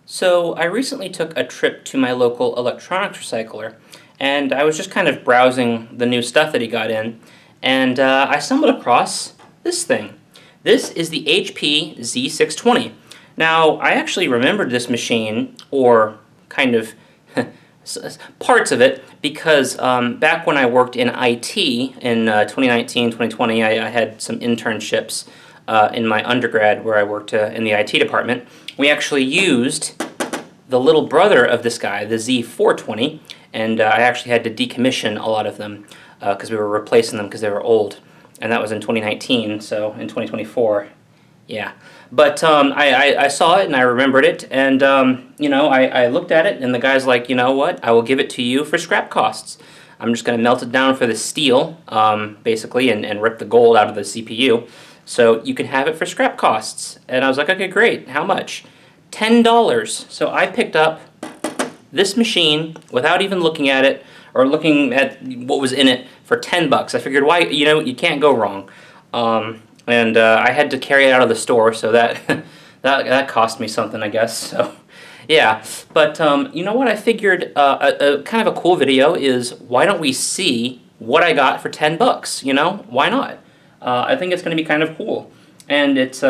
So I recently took a trip to my local electronics recycler, and I was just kind of browsing the new stuff that he got in, and I stumbled across this thing. This is the HP Z620. Now, I actually remembered this machine, or kind of parts of it, because back when I worked in IT in 2019, 2020, I had some internships in my undergrad where I worked in the IT department. We actually used the little brother of this guy, the Z420, and I actually had to decommission a lot of them because we were replacing them because they were old. And that was in 2019, so in 2024, yeah. But I saw it and I remembered it, and I looked at it, and the guy's like, you know what, I will give it to you for scrap costs. I'm just going to melt it down for the steel, basically, and rip the gold out of the CPU. So you can have it for scrap costs. And I was like, okay, great. How much? $10. So I picked up this machine without even looking at it or looking at what was in it for $10. I figured, why, you can't go wrong. And I had to carry it out of the store, so that that cost me something, I guess. So yeah, but you know what? I figured a kind of a cool video is, why don't we see what I got for $10? Why not? I think it's going to be kind of cool. And it's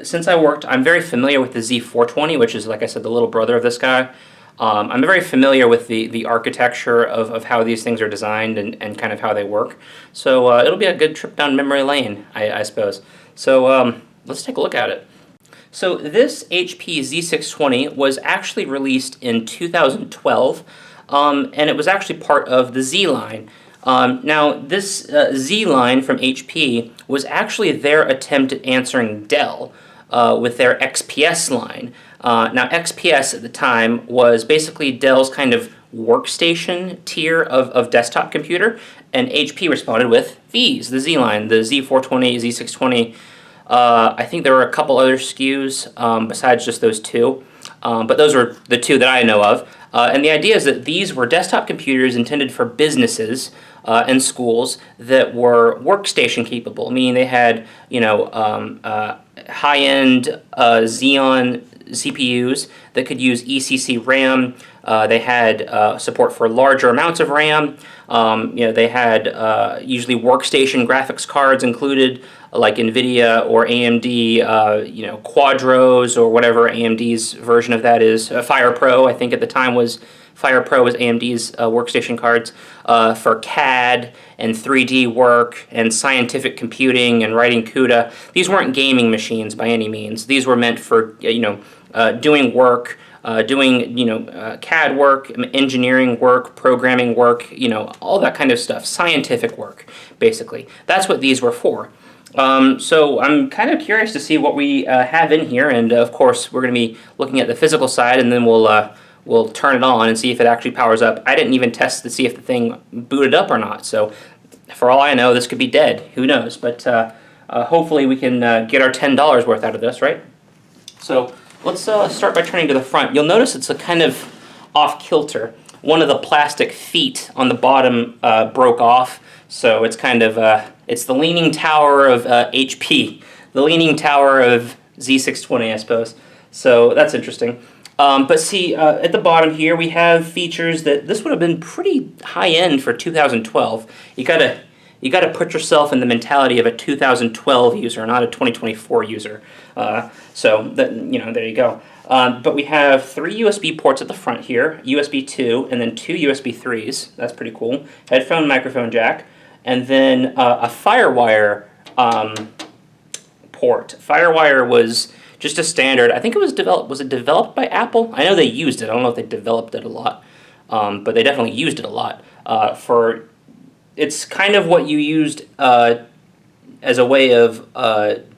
since I'm very familiar with the Z420, which is, like I said, the little brother of this guy. I'm very familiar with the architecture of how these things are designed and kind of how they work. So it'll be a good trip down memory lane, I suppose. So let's take a look at it. So this HP Z620 was actually released in 2012, and it was actually part of the Z line. Now, this Z line from HP was actually their attempt at answering Dell with their XPS line. Now, XPS at the time was basically Dell's kind of workstation tier of desktop computer, and HP responded with these, the Z line, the Z420, Z620. I think there were a couple other SKUs besides just those two, but those were the two that I know of. And the idea is that these were desktop computers intended for businesses and schools that were workstation capable, meaning they had, high-end Xeon CPUs that could use ECC RAM. They had support for larger amounts of RAM. They had usually workstation graphics cards included, like NVIDIA or AMD, Quadros, or whatever AMD's version of that is. FirePro, I think at the time FirePro was AMD's workstation cards for CAD and 3D work and scientific computing and writing CUDA. These weren't gaming machines by any means. These were meant for doing work, CAD work, engineering work, programming work, all that kind of stuff, scientific work, basically. That's what these were for. So I'm kind of curious to see what we have in here, and of course we're going to be looking at the physical side, and then we'll turn it on and see if it actually powers up. I didn't even test to see if the thing booted up or not, so for all I know, this could be dead. Who knows? But hopefully we can get our $10 worth out of this, right? So let's start by turning to the front. You'll notice it's a kind of off-kilter. One of the plastic feet on the bottom broke off, so it's kind of it's the leaning tower of HP, the leaning tower of Z620, I suppose. So that's interesting. But see, at the bottom here, we have features that this would have been pretty high-end for 2012. You gotta put yourself in the mentality of a 2012 user, not a 2024 user. So that, there you go. But we have 3 USB ports at the front here, USB 2, and then 2 USB 3s. That's pretty cool. Headphone, microphone jack, and then a FireWire port. FireWire was just a standard. I think it was developed. Was it developed by Apple? I know they used it. I don't know if they developed it a lot, but they definitely used it a lot. It's kind of what you used as a way of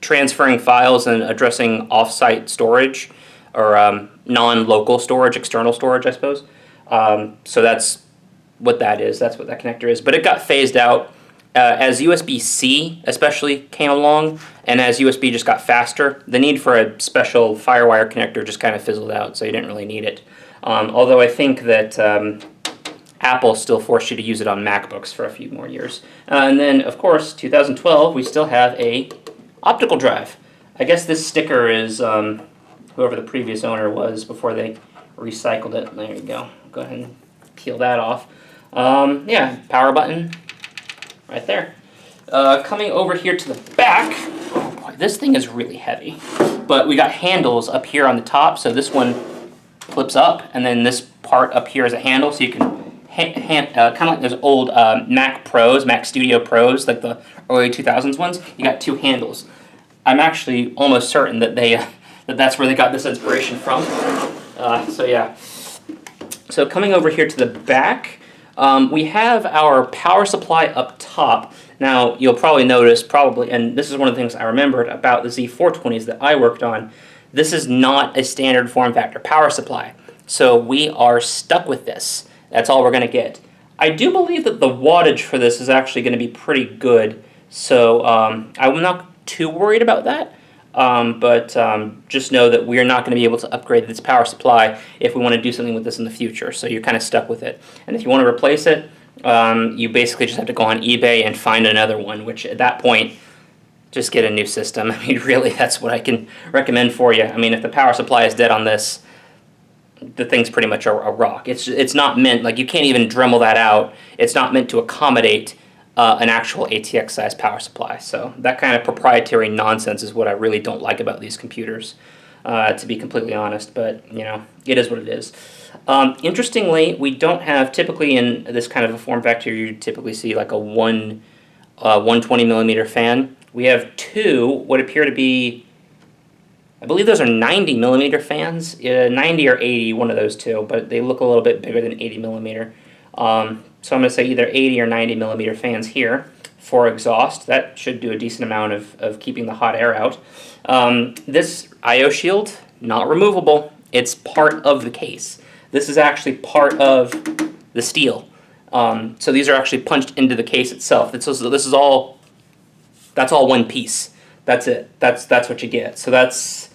transferring files and addressing off-site storage, or non-local storage, external storage, I suppose. So that's what that is. That's what that connector is. But it got phased out as USB-C especially came along, and as USB just got faster, the need for a special FireWire connector just kind of fizzled out, so you didn't really need it. Although I think that Apple still forced you to use it on MacBooks for a few more years. And then, of course, 2012, we still have a optical drive. I guess this sticker is whoever the previous owner was before they recycled it. There you go. Go ahead and peel that off. Yeah, power button right there. Coming over here to the back, oh boy, this thing is really heavy. But we got handles up here on the top, so this one flips up, and then this part up here is a handle, so you can kind of like those old Mac Pros, Mac Studio Pros, like the early 2000s ones. You got two handles. I'm actually almost certain that that's where they got this inspiration from. So yeah. So coming over here to the back, we have our power supply up top. Now you'll probably notice, and this is one of the things I remembered about the Z420s that I worked on, this is not a standard form factor power supply. So we are stuck with this. That's all we're going to get. I do believe that the wattage for this is actually going to be pretty good, so I'm not too worried about that. But just know that we're not going to be able to upgrade this power supply if we want to do something with this in the future, so you're kind of stuck with it. And if you want to replace it, you basically just have to go on eBay and find another one, which at that point, just get a new system. I mean, really, that's what I can recommend for you. I mean, if the power supply is dead on this, the thing's pretty much a rock. It's not meant, like, you can't even Dremel that out. It's not meant to accommodate an actual ATX size power supply. So that kind of proprietary nonsense is what I really don't like about these computers, to be completely honest. But, you know, it is what it is. Interestingly, we don't have, typically in this kind of a form factor, you typically see like a 120 millimeter fan. We have two, what appear to be, I believe those are 90 millimeter fans, 90 or 80, one of those two, but they look a little bit bigger than 80 millimeter. So I'm going to say either 80 or 90 millimeter fans here for exhaust. That should do a decent amount of keeping the hot air out. This I/O shield, not removable. It's part of the case. This is actually part of the steel. So these are actually punched into the case itself. This is all, that's all one piece. That's it. That's what you get. So that's,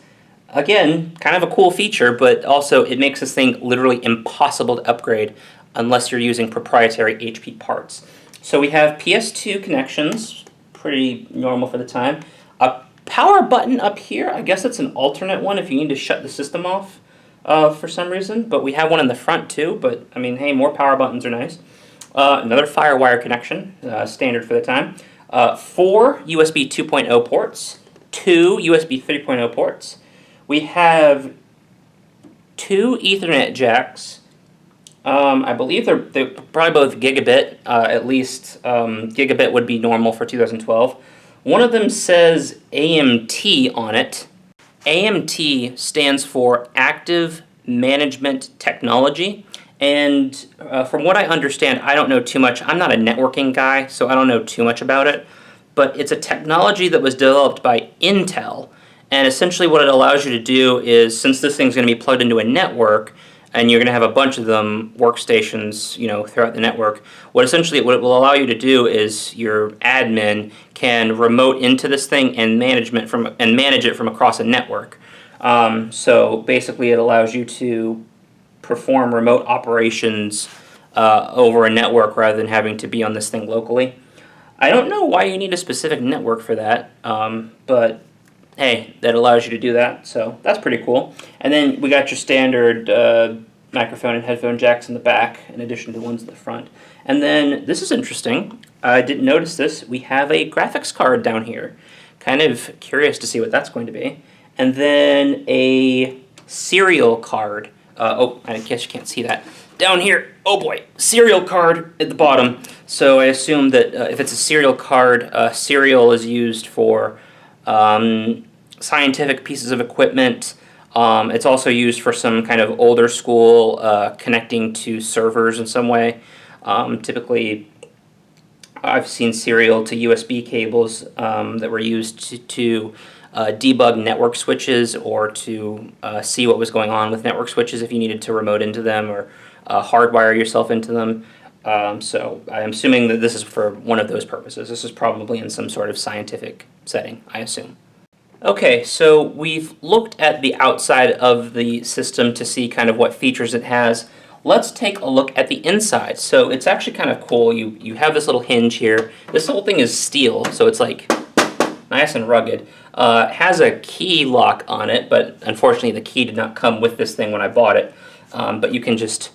again, kind of a cool feature, but also it makes this thing literally impossible to upgrade unless you're using proprietary HP parts. So we have PS2 connections, pretty normal for the time. A power button up here, I guess it's an alternate one if you need to shut the system off for some reason, but we have one in the front too, but I mean, hey, more power buttons are nice. Another FireWire connection, standard for the time. 4 USB 2.0 ports, 2 USB 3.0 ports. We have 2 Ethernet jacks. I believe they're probably both gigabit, at least gigabit would be normal for 2012. One of them says AMT on it. AMT stands for Active Management Technology, and from what I understand, I don't know too much. I'm not a networking guy, so I don't know too much about it, but it's a technology that was developed by Intel, and essentially what it allows you to do is, since this thing's going to be plugged into a network, and you're going to have a bunch of them, workstations, you know, throughout the network, what it will allow you to do is your admin can remote into this thing and manage it from across a network. So basically it allows you to perform remote operations over a network rather than having to be on this thing locally. I don't know why you need a specific network for that, but hey, that allows you to do that, so that's pretty cool. And then we got your standard microphone and headphone jacks in the back, in addition to the ones in the front. And then, this is interesting, I didn't notice this, we have a graphics card down here. Kind of curious to see what that's going to be. And then a serial card. Oh, I guess you can't see that. Down here, oh boy, serial card at the bottom. So I assume that if it's a serial card, serial is used for scientific pieces of equipment. It's also used for some kind of older school connecting to servers in some way. Typically, I've seen serial to USB cables that were used to debug network switches or to see what was going on with network switches if you needed to remote into them or hardwire yourself into them. So I'm assuming that this is for one of those purposes. This is probably in some sort of scientific setting, I assume. Okay, so we've looked at the outside of the system to see kind of what features it has. Let's take a look at the inside. So it's actually kind of cool. You have this little hinge here. This whole thing is steel, so it's like nice and rugged. It has a key lock on it, but unfortunately the key did not come with this thing when I bought it. But you can just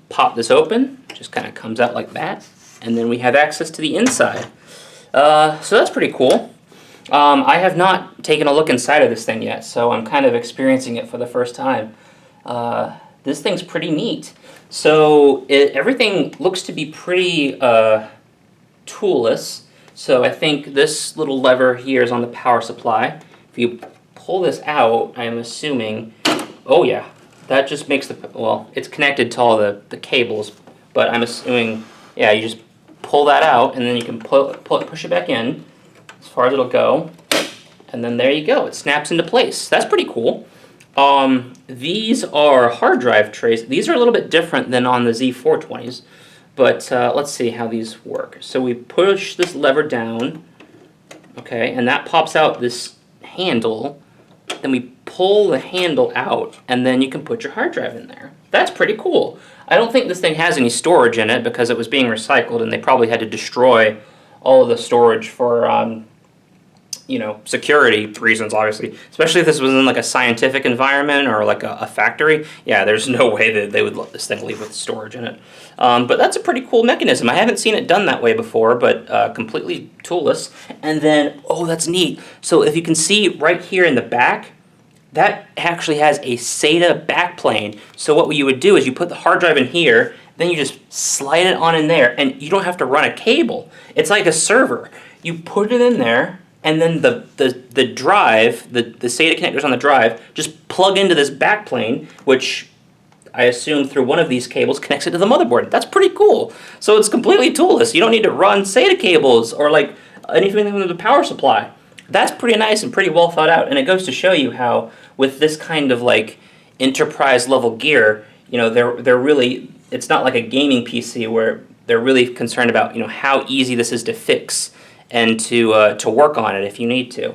pop this open, just kind of comes out like that, and then we have access to the inside. So that's pretty cool. I have not taken a look inside of this thing yet, so I'm kind of experiencing it for the first time. This thing's pretty neat. So everything looks to be pretty toolless. So I think this little lever here is on the power supply. If you pull this out, I'm assuming, oh yeah, that just makes the, well, it's connected to all the cables, but I'm assuming, yeah, you just pull that out and then you can push it back in as far as it'll go. And then there you go, it snaps into place. That's pretty cool. These are hard drive trays. These are a little bit different than on the Z420s, but let's see how these work. So we push this lever down, okay, and that pops out this handle. Then we pull the handle out, and then you can put your hard drive in there. That's pretty cool. I don't think this thing has any storage in it because it was being recycled, and they probably had to destroy all of the storage for you know, security reasons, obviously. Especially if this was in like a scientific environment or like a factory. Yeah, there's no way that they would let this thing leave with storage in it. But that's a pretty cool mechanism. I haven't seen it done that way before, but completely toolless. And then, oh, that's neat. So if you can see right here in the back, that actually has a SATA backplane. So what you would do is you put the hard drive in here, then you just slide it on in there, and you don't have to run a cable. It's like a server. You put it in there, and then the drive, the SATA connectors on the drive, just plug into this backplane, which I assume through one of these cables connects it to the motherboard. That's pretty cool. So it's completely toolless. You don't need to run SATA cables or like anything with the power supply. That's pretty nice and pretty well thought out. And it goes to show you how with this kind of like enterprise level gear, you know, they're really, it's not like a gaming PC where they're really concerned about, you know, how easy this is to fix and to work on it if you need to,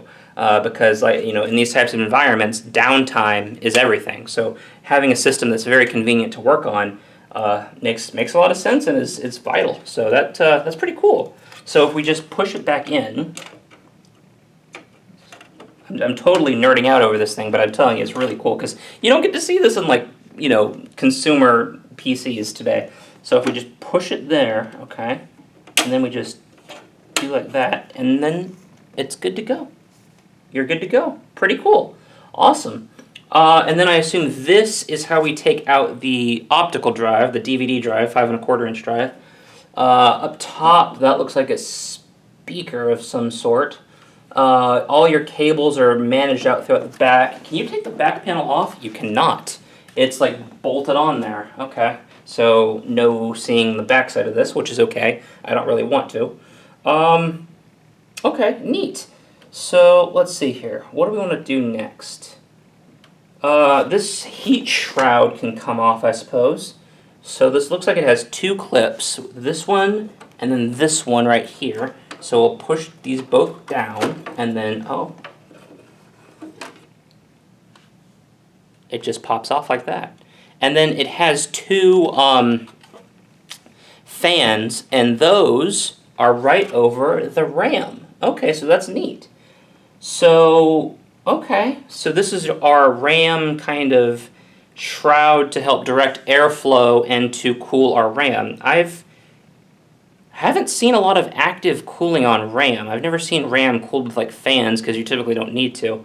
because like, you know, in these types of environments, downtime is everything. So having a system that's very convenient to work on makes a lot of sense and is vital. So that's pretty cool. So if we just push it back in, I'm totally nerding out over this thing, but I'm telling you, it's really cool because you don't get to see this in like, you know, consumer PCs today. So if we just push it there, okay, and then we just do like that, and then it's good to go. You're good to go. Pretty cool. Awesome. And then I assume this is how we take out the optical drive, the DVD drive, 5 1/4 inch drive. Up top, that looks like a speaker of some sort. All your cables are managed out throughout the back. Can you take the back panel off? You cannot. It's like bolted on there. Okay. So no seeing the back side of this, which is okay. I don't really want to. Okay, neat. So let's see here. What do we want to do next? This heat shroud can come off, I suppose. So this looks like it has 2 clips. This one and then this one right here. So we'll push these both down and then, oh, it just pops off like that. And then it has 2 fans, and those are right over the RAM. Okay, so that's neat. So, okay, so this is our RAM kind of shroud to help direct airflow and to cool our RAM. Haven't seen a lot of active cooling on RAM. I've never seen RAM cooled with like fans because you typically don't need to.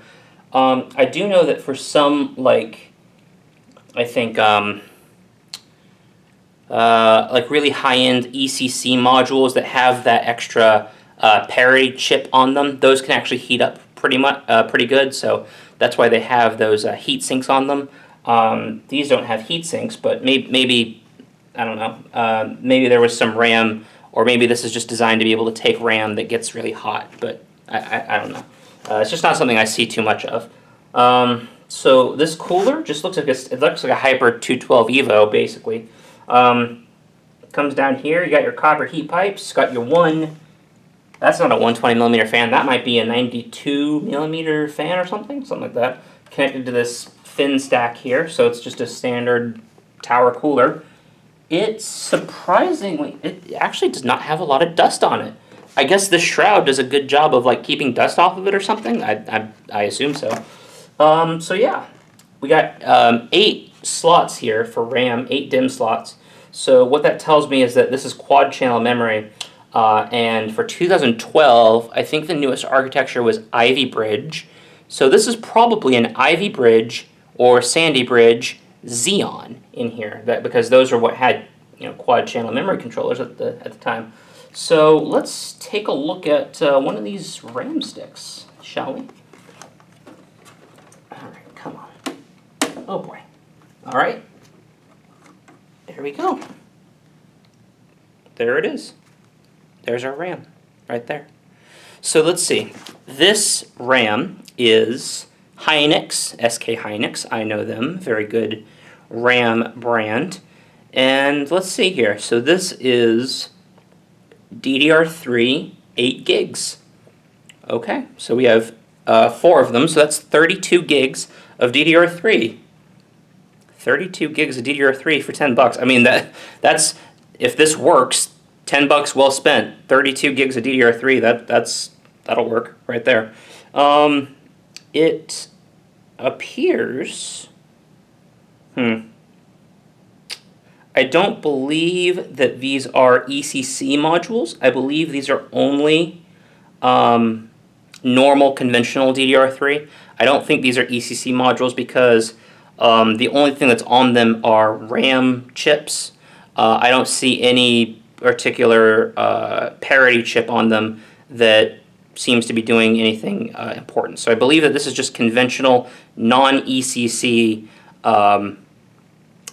I do know that for some, like, I think like really high-end ECC modules that have that extra parity chip on them, those can actually heat up pretty good. So that's why they have those heat sinks on them. These don't have heat sinks, but maybe I don't know. Maybe there was some RAM, or maybe this is just designed to be able to take RAM that gets really hot. But I don't know. It's just not something I see too much of. So this cooler just looks like it looks like a Hyper 212 Evo basically. Comes down here. You got your copper heat pipes. Got your that's not a 120mm fan. That might be a 92mm fan or something like that. Connected to this fin stack here, so it's just a standard tower cooler. It actually does not have a lot of dust on it. I guess this shroud does a good job of like keeping dust off of it or something. I assume so. So yeah, we got 8 slots here for RAM, 8 DIMM slots. So what that tells me is that this is quad channel memory. And for 2012, I think the newest architecture was Ivy Bridge. So this is probably an Ivy Bridge or Sandy Bridge Xeon in here, because those are what had quad channel memory controllers at the time. So let's take a look at one of these RAM sticks, shall we? All right, come on. Oh boy. All right. There we go. There it is. There's our RAM right there. So let's see. This RAM is Hynix, SK Hynix. I know them. Very good RAM brand. And let's see here. So this is DDR3 8 gigs. Okay, so we have 4 of them. So that's 32 gigs of DDR3. 32 gigs of DDR3 for $10. I mean, that's if this works, $10 well spent. 32 gigs of DDR3. That'll work right there. It appears. I don't believe that these are ECC modules. I believe these are only normal conventional DDR3. I don't think these are ECC modules because the only thing that's on them are RAM chips. I don't see any particular parity chip on them that seems to be doing anything important. So I believe that this is just conventional non-ECC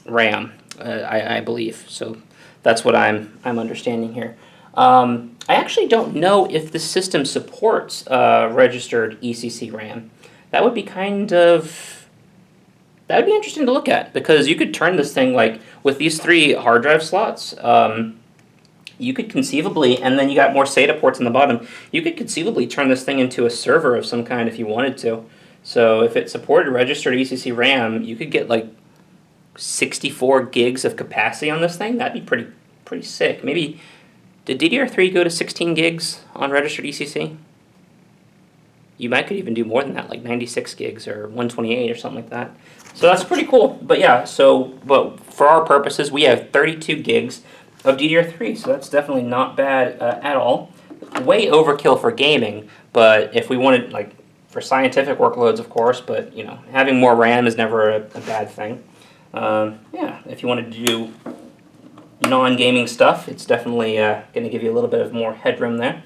RAM. I believe. So that's what I'm understanding here. I actually don't know if the system supports registered ECC RAM. That would be that would be interesting to look at, because you could turn this thing, like with these 3 hard drive slots, you could conceivably, and then you got more SATA ports on the bottom, you could conceivably turn this thing into a server of some kind if you wanted to. So if it supported registered ECC RAM, you could get like 64 gigs of capacity on this thing. That'd be pretty sick. Maybe, did DDR3 go to 16 gigs on registered ECC? You could even do more than that, like 96 gigs or 128 or something like that. So that's pretty cool. But yeah, but for our purposes, we have 32 gigs of DDR3, so that's definitely not bad at all. Way overkill for gaming, but if we wanted, like, for scientific workloads, of course, but, having more RAM is never a bad thing. Yeah, if you wanted to do non-gaming stuff, it's definitely going to give you a little bit of more headroom there.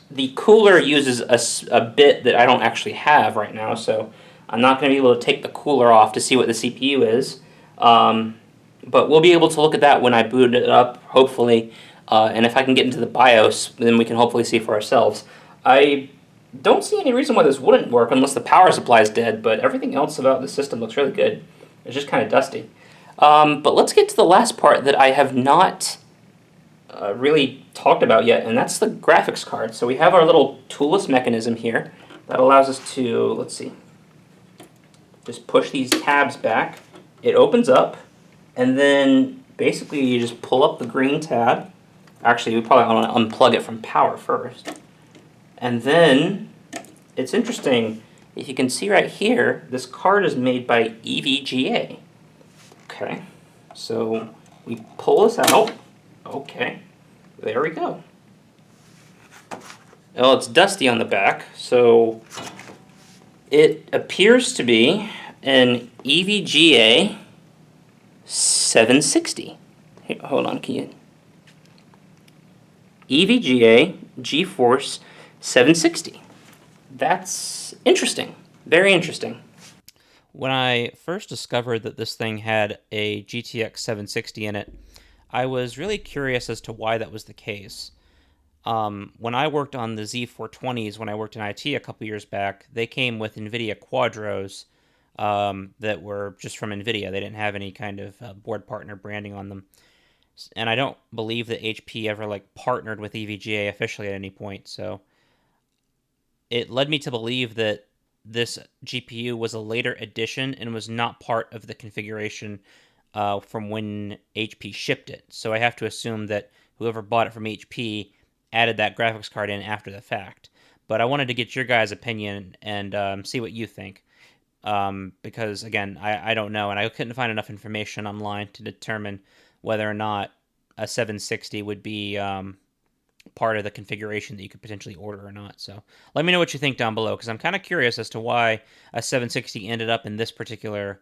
The cooler uses a bit that I don't actually have right now, so I'm not going to be able to take the cooler off to see what the CPU is. But we'll be able to look at that when I boot it up, hopefully. And if I can get into the BIOS, then we can hopefully see for ourselves. I don't see any reason why this wouldn't work unless the power supply is dead, but everything else about the system looks really good. It's just kind of dusty. But let's get to the last part that I have not really talked about yet, and that's the graphics card. So we have our little toolless mechanism here that allows us to, let's see, just push these tabs back. It opens up, and then basically you just pull up the green tab. Actually, we probably want to unplug it from power first. And then, it's interesting, if you can see right here, this card is made by EVGA. Okay, so we pull this out. Okay, there we go. Well, it's dusty on the back, so it appears to be an EVGA 760. Here, hold on, can you? EVGA GeForce 760. That's interesting. Very interesting. When I first discovered that this thing had a GTX 760 in it, I was really curious as to why that was the case. When I worked on the Z420s, when I worked in IT a couple years back, they came with NVIDIA Quadros that were just from NVIDIA. They didn't have any kind of board partner branding on them. And I don't believe that HP ever partnered with EVGA officially at any point, so it led me to believe that this GPU was a later addition and was not part of the configuration from when HP shipped it. So I have to assume that whoever bought it from HP added that graphics card in after the fact. But I wanted to get your guys' opinion and see what you think. Because, again, I don't know, and I couldn't find enough information online to determine whether or not a 760 would be part of the configuration that you could potentially order or not. So let me know what you think down below, because I'm kind of curious as to why a 760 ended up in this particular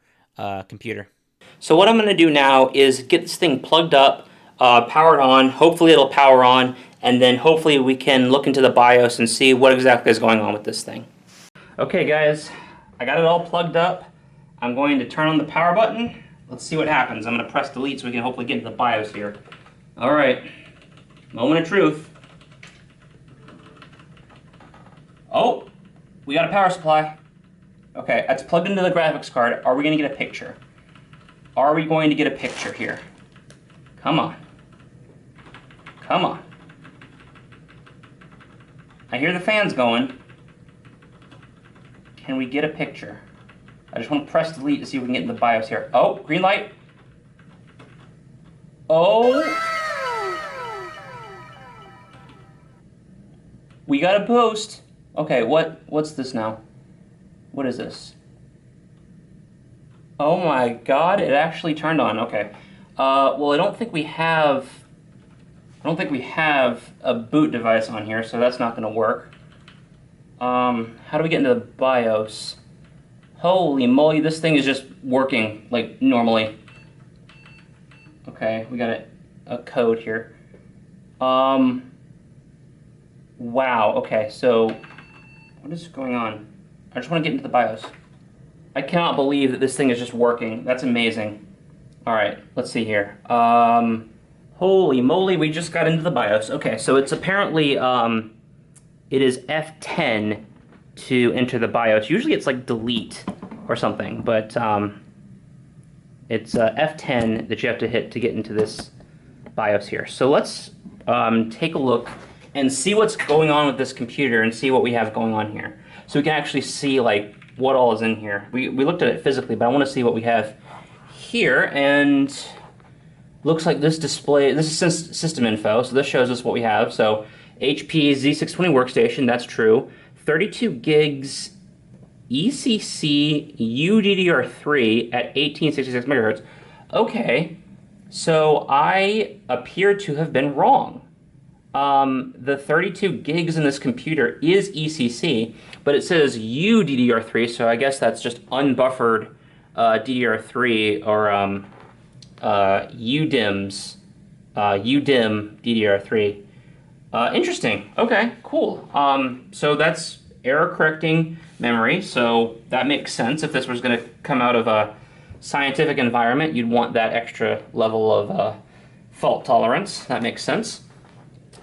computer. So what I'm going to do now is get this thing plugged up, powered on. Hopefully it'll power on, and then hopefully we can look into the BIOS and see what exactly is going on with this thing. Okay guys, I got it all plugged up. I'm going to turn on the power button. Let's see what happens. I'm going to press delete so we can hopefully get into the BIOS here. Alright, moment of truth. Oh, we got a power supply. Okay, that's plugged into the graphics card. Are we going to get a picture? Are we going to get a picture here? Come on. Come on. I hear the fans going. Can we get a picture? I just want to press delete to see if we can get in the BIOS here. Oh, green light. Oh. We got a post. Okay, what's this now? What is this? Oh my god, it actually turned on. Okay. Well, I don't think we have a boot device on here, so that's not going to work. How do we get into the BIOS? Holy moly, this thing is just working like normally. Okay, we got a code here. Wow, okay, so what is going on? I just want to get into the BIOS. I cannot believe that this thing is just working. That's amazing. Alright, let's see here. Holy moly, we just got into the BIOS. Okay, so it's apparently, it is F10 to enter the BIOS. Usually it's like delete or something, but it's F10 that you have to hit to get into this BIOS here. So let's take a look and see what's going on with this computer and see what we have going on here. So we can actually see like what all is in here. We looked at it physically, but I want to see what we have here, and looks like this display, this is system info, so this shows us what we have. So HP Z620 workstation, that's true. 32 gigs ECC UDDR3 at 1866 megahertz. Okay, so I appear to have been wrong. The 32 gigs in this computer is ECC, but it says UDDR3, so I guess that's just unbuffered DDR3 or UDIMS, UDIM DDR3. Interesting. Okay, cool. So that's error correcting memory, so that makes sense. If this was going to come out of a scientific environment, you'd want that extra level of fault tolerance. That makes sense.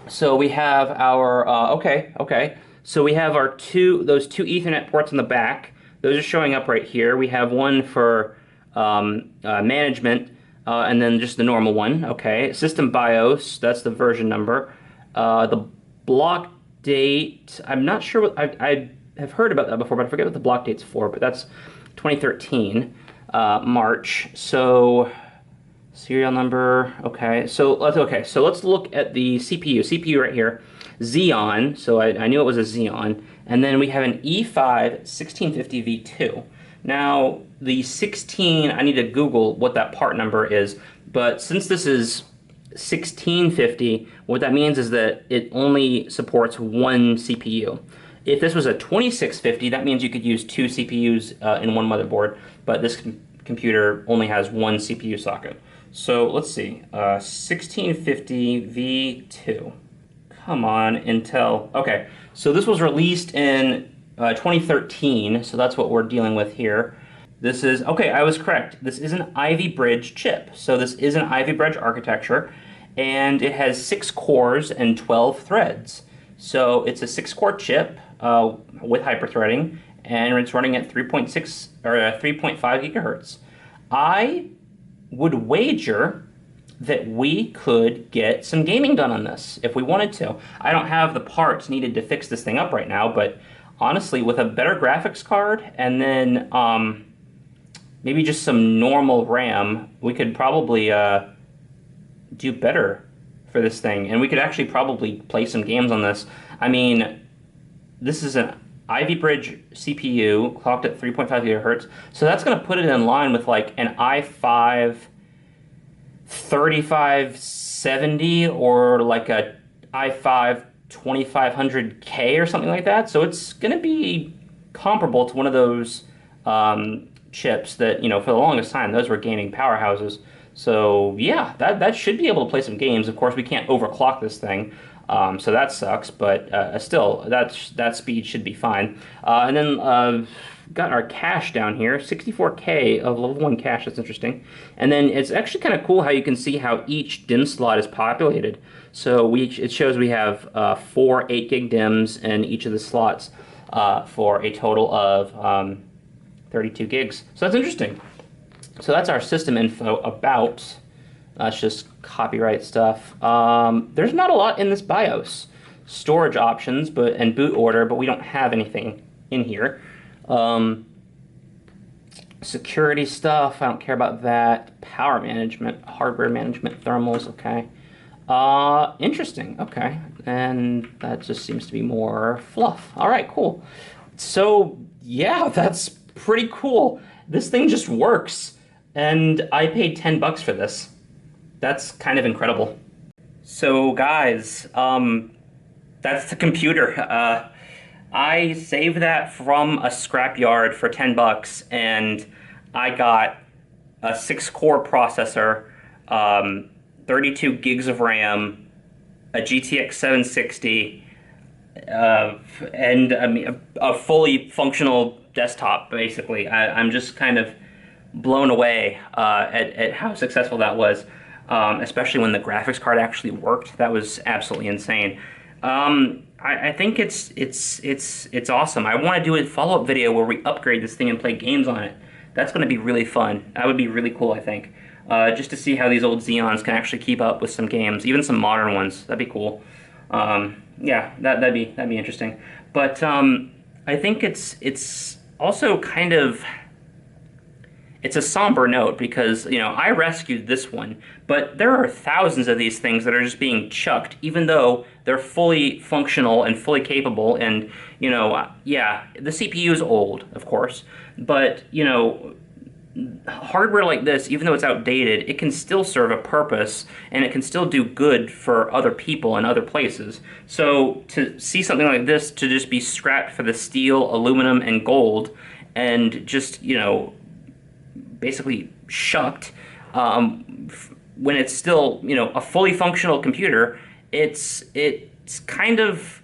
So we have our, okay. So we have our those two Ethernet ports in the back. Those are showing up right here. We have one for management, and then just the normal one. Okay, system BIOS, that's the version number. The block date, I'm not sure what, I have heard about that before, but I forget what the block date's for, but that's 2013, March. So serial number, okay. So let's look at the CPU right here. Xeon, so I knew it was a Xeon. And then we have an E5 1650 V2. Now, the 16, I need to Google what that part number is, but since this is 1650, what that means is that it only supports one CPU. If this was a 2650, that means you could use two CPUs in one motherboard, but this computer only has one CPU socket. So let's see, 1650 V2. Come on, Intel. Okay, so this was released in 2013, so that's what we're dealing with here. This is, okay, I was correct. This is an Ivy Bridge chip. So this is an Ivy Bridge architecture, and it has 6 cores and 12 threads. So it's a 6-core chip with hyperthreading, and it's running at 3.6 or 3.5 gigahertz. I would wager that we could get some gaming done on this if we wanted to. I don't have the parts needed to fix this thing up right now, but honestly, with a better graphics card and then maybe just some normal RAM, we could probably do better for this thing, and we could actually probably play some games on this. I mean, this is an Ivy Bridge CPU clocked at 3.5 gigahertz, so that's going to put it in line with like an i5 3570 or like a i5 2500K or something like that. So it's going to be comparable to one of those chips that, for the longest time, those were gaming powerhouses. So yeah, that should be able to play some games. Of course, we can't overclock this thing, so that sucks. But still, that speed should be fine. And then got our cache down here, 64K of level 1 cache. That's interesting. And then it's actually kind of cool how you can see how each DIMM slot is populated. So it shows we have 4 8 gig DIMMs in each of the slots for a total of 32 gigs. So that's interesting. So that's our system info about. That's just copyright stuff. There's not a lot in this BIOS. Storage options and boot order, but we don't have anything in here. Security stuff, I don't care about that. Power management, hardware management, thermals, okay. Interesting, okay. And that just seems to be more fluff. All right, cool. So, yeah, that's pretty cool. This thing just works. And I paid $10 for this. That's kind of incredible. So, guys, that's the computer. I saved that from a scrapyard for $10, and I got a 6-core processor, 32 gigs of RAM, a GTX 760, and I mean a fully functional desktop. Basically, I'm just kind of blown away at how successful that was, especially when the graphics card actually worked. That was absolutely insane. I think it's awesome. I want to do a follow-up video where we upgrade this thing and play games on it. That's going to be really fun. That would be really cool, I think. Just to see how these old Xeons can actually keep up with some games, even some modern ones. That'd be cool. Yeah, that'd be interesting. But I think it's also kind of. It's a somber note because, I rescued this one, but there are thousands of these things that are just being chucked, even though they're fully functional and fully capable. And, yeah, the CPU is old, of course, but, hardware like this, even though it's outdated, it can still serve a purpose and it can still do good for other people in other places. So to see something like this to just be scrapped for the steel, aluminum, and gold and just, basically shucked when it's still a fully functional computer, it's kind of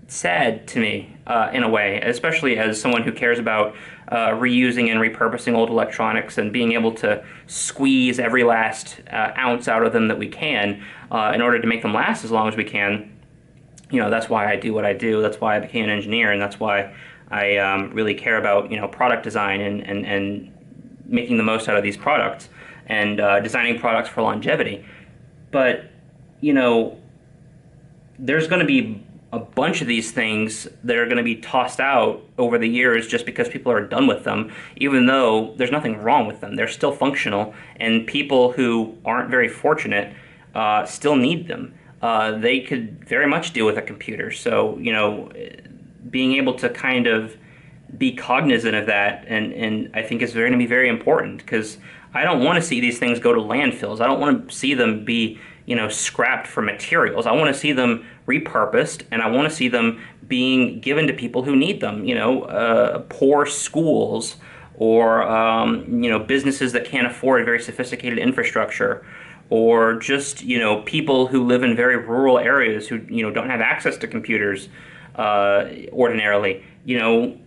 sad to me in a way, especially as someone who cares about reusing and repurposing old electronics and being able to squeeze every last ounce out of them that we can in order to make them last as long as we can. That's why I do what I do. That's why I became an engineer, and that's why I really care about product design and making the most out of these products and designing products for longevity. But, there's going to be a bunch of these things that are going to be tossed out over the years just because people are done with them, even though there's nothing wrong with them. They're still functional, and people who aren't very fortunate still need them. They could very much deal with a computer. So, being able to kind of be cognizant of that, and I think is going to be very important, because I don't want to see these things go to landfills. I don't want to see them be, scrapped for materials. I want to see them repurposed, and I want to see them being given to people who need them. Poor schools or businesses that can't afford very sophisticated infrastructure, or just people who live in very rural areas who don't have access to computers ordinarily.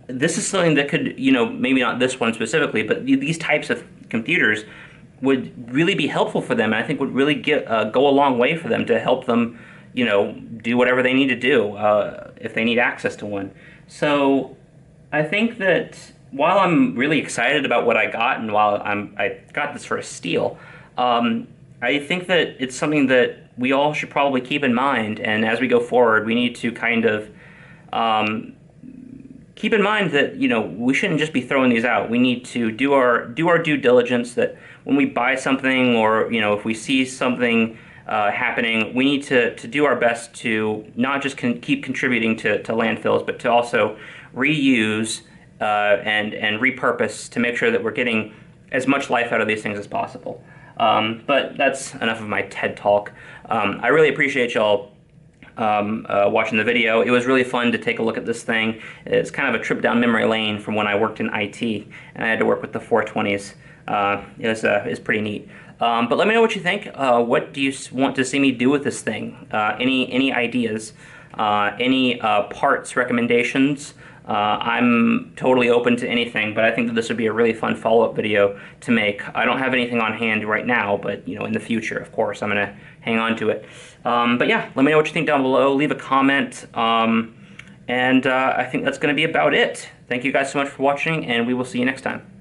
This is something that could, maybe not this one specifically, but these types of computers would really be helpful for them, and I think would really go a long way for them to help them, do whatever they need to do if they need access to one. So I think that while I'm really excited about what I got, and while I got this for a steal, I think that it's something that we all should probably keep in mind, and as we go forward, we need to kind of keep in mind that we shouldn't just be throwing these out. We need to do our due diligence, that when we buy something, or if we see something happening. We need to do our best to not just keep contributing to landfills, but to also reuse and repurpose to make sure that we're getting as much life out of these things as possible. But that's enough of my TED Talk. I really appreciate y'all watching the video. It was really fun to take a look at this thing. It's kind of a trip down memory lane from when I worked in IT and I had to work with the 420s. It was pretty neat. But let me know what you think. What do you want to see me do with this thing? Any ideas? Any parts recommendations? I'm totally open to anything, but I think that this would be a really fun follow-up video to make. I don't have anything on hand right now, but in the future, of course, I'm gonna hang on to it. But yeah, let me know what you think down below. Leave a comment, and I think that's gonna be about it. Thank you guys so much for watching, and we will see you next time.